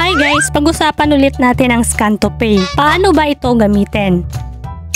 Hi guys! Pag-usapan ulit natin ang Scan to Pay. Paano ba ito gamitin?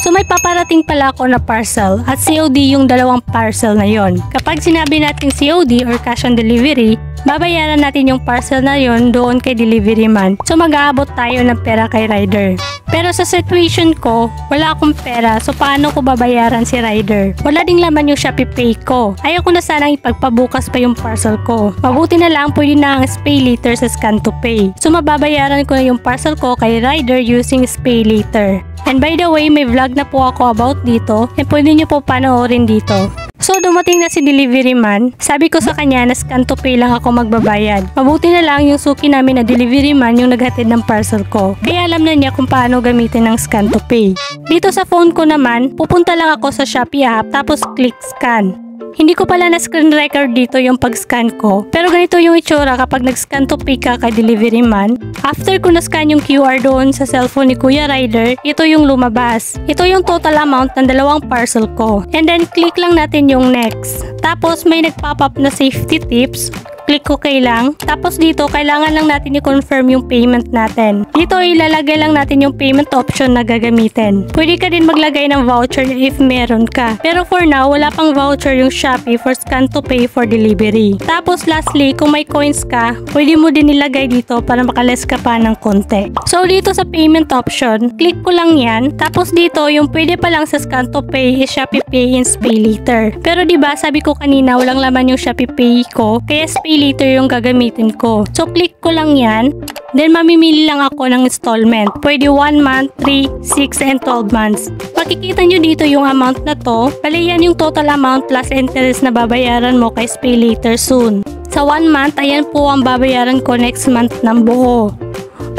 So may paparating pala ako na parcel at COD yung dalawang parcel na yon. Kapag sinabi natin COD or cash on delivery, babayaran natin yung parcel na yon doon kay delivery man. So mag-aabot tayo ng pera kay rider. Pero sa situation ko, wala akong pera, so paano ko babayaran si rider? Wala ding laman yung Shopee Pay ko. Ayaw ko na sanang ipagpabukas pa yung parcel ko. Mabuti na lang pwede na ang Pay Later sa Scan to Pay. So mababayaran ko na yung parcel ko kay rider using Pay Later. And by the way, may vlog na po ako about dito and pwede nyo po panoorin dito. So dumating na si delivery man, sabi ko sa kanya na Scan to Pay lang ako magbabayad. Mabuti na lang yung suki namin na delivery man yung naghatid ng parcel ko. Kaya alam na niya kung paano gamitin ang Scan to Pay. Dito sa phone ko naman, pupunta lang ako sa Shopee app tapos click scan. Hindi ko pala na screen record dito yung pag-scan ko. Pero ganito yung itsura kapag nag-scan to pay ka kay delivery man. After ko na-scan yung QR doon sa cellphone ni Kuya Rider, ito yung lumabas. Ito yung total amount ng dalawang parcel ko. And then click lang natin yung next. Tapos may nag-pop up na safety tips. Click OK lang. Tapos dito, kailangan lang natin i-confirm yung payment natin. Dito, ilalagay lang natin yung payment option na gagamitin. Pwede ka din maglagay ng voucher if meron ka. Pero for now, wala pang voucher yung Shopee for Scan to Pay for delivery. Tapos lastly, kung may coins ka, pwede mo din ilagay dito para makaless ka pa ng konti. So dito sa payment option, click ko lang yan. Tapos dito, yung pwede pa lang sa Scan to Pay is Shopee Pay and Pay Later. Pero diba, sabi ko kanina, walang laman yung Shopee Pay ko, kaya Pay Later yung gagamitin ko. So click ko lang yan. Then mamimili lang ako ng installment. Pwede 1 month, 3, 6, and 12 months. Makikita nyo dito yung amount na to. Bali yan yung total amount plus interest na babayaran mo kay Pay Later soon. Sa 1 month, ayan po ang babayaran ko next month ng buo.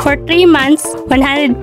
For 3 months, 100.67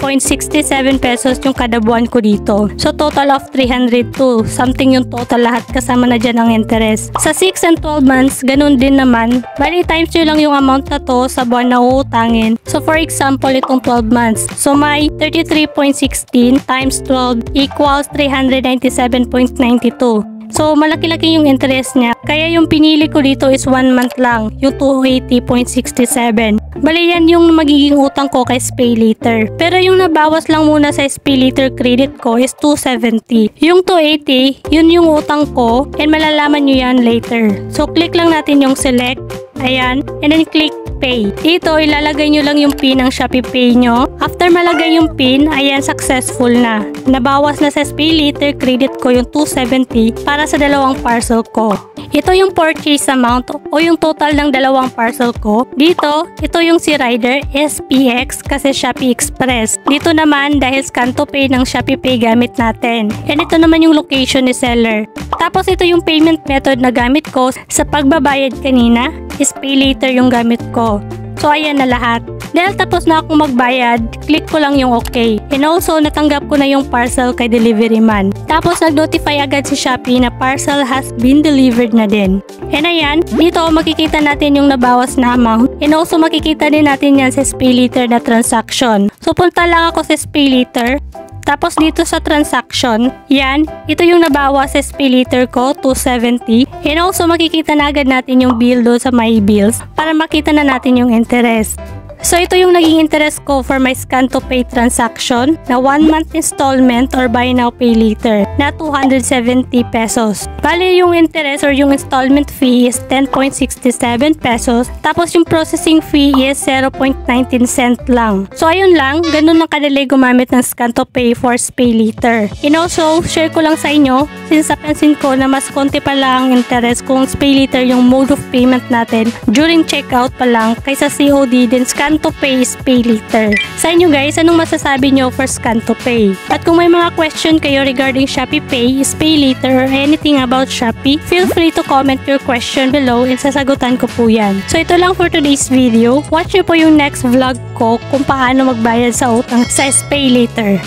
pesos yung kada buwan ko dito. So total of 302. Something yung total lahat kasama na dyan ang interest. Sa 6 and 12 months, ganun din naman. Bali times nyo lang yung amount na to sa buwan na uutangin. So for example, itong 12 months. So may 33.16 times 12 equals 397.92. So, malaki-laki yung interest niya. Kaya yung pinili ko dito is 1 month lang, yung 280.67. Bali yan yung magiging utang ko kay Pay Later. Pero yung nabawas lang muna sa Pay Later credit ko is 270. Yung 280, yun yung utang ko and malalaman nyo yan later. So, click lang natin yung select. Ayan. And then click Pay. Dito, ilalagay nyo lang yung PIN ng Shopee Pay nyo. After malagay yung PIN, ayan, successful na. Nabawas na sa Pay Later credit ko yung 270 para sa dalawang parcel ko. Ito yung purchase amount o yung total ng dalawang parcel ko. Dito, ito yung si rider SPX kasi Shopee Express. Dito naman dahil Scan to Pay ng Shopee Pay gamit natin. And ito naman yung location ni seller. Tapos ito yung payment method na gamit ko sa pagbabayad kanina is Pay Later yung gamit ko. So ayan na lahat. Dahil tapos na akong magbayad, click ko lang yung OK. And also, natanggap ko na yung parcel kay delivery man. Tapos nag-notify agad si Shopee na parcel has been delivered na din. And ayan, dito makikita natin yung nabawas na amount. And also makikita din natin yan sa Pay Later na transaction. So punta lang ako sa Pay Later. Tapos dito sa transaction, yan, ito yung nabawas sa Pay Later ko, 270. And also makikita na agad natin yung bill doon sa My Bills para makita na natin yung interest. So ito yung naging interest ko for my Scan to Pay transaction na 1 month installment or buy now pay later na 270 pesos. Bali yung interest or yung installment fee is 10.67 pesos. Tapos yung processing fee is 0.19 cent lang. So ayun lang, ganun lang kadali gumamit ng Scan to Pay for Pay Later. And also, share ko lang sa inyo since napansin ko na mas konti pa lang interest kung Pay Later yung mode of payment natin during checkout pa lang kaysa COD din Scan to Pay is Pay Later. Sa inyo guys, anong masasabi nyo for Scan to Pay? At kung may mga question kayo regarding Shopee Pay, Pay Later, or anything about Shopee, feel free to comment your question below and sasagutan ko po yan. So ito lang for today's video. Watch nyo po yung next vlog ko kung paano magbayad sa utang sa Pay Later.